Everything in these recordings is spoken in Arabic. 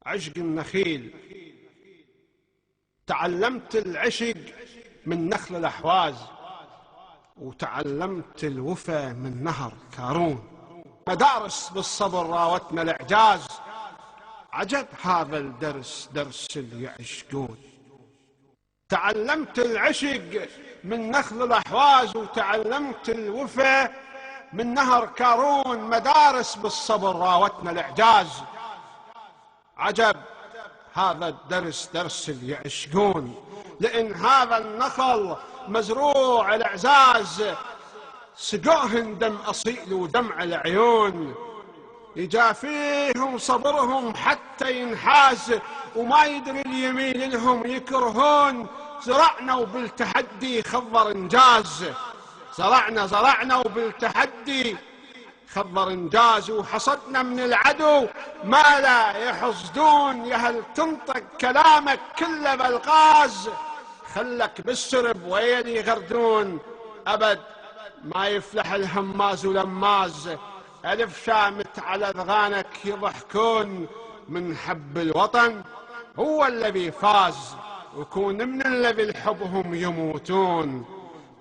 عشق النخيل. تعلمت العشق من نخل الأحواز، وتعلمت الوفا من نهر كارون. مدارس بالصبر راوتنا الإعجاز، عجب هذا الدرس درس اللي يعشقون. تعلمت العشق من نخل الأحواز، وتعلمت الوفا من نهر كارون. مدارس بالصبر راوتنا الإعجاز، عجب هذا الدرس درس اللي يعشقون. لأن هذا النخل مزروع الإعزاز، سقوهن دم أصيل ودمع العيون. يجافيهم صبرهم حتى ينحاز، وما يدري اليمين لهم يكرهون. زرعنا وبالتحدي خضر انجاز، زرعنا وبالتحدي خضر انجاز. وحصدنا من العدو ما لا يحصدون. يا هل تنطق كلامك كله بالغاز، خلك بالسرب ويلي غردون. أبد ما يفلح الهماز ولماز، ألف شامت على أذغانك يضحكون. من حب الوطن هو الذي فاز، وكون من الذي لحبهم يموتون.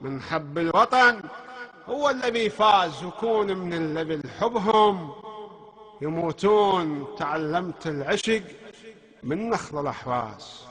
من حب الوطن هو الذي فاز، وكون من الذي لحبهم يموتون. تعلمت العشق من نخل الأحواز.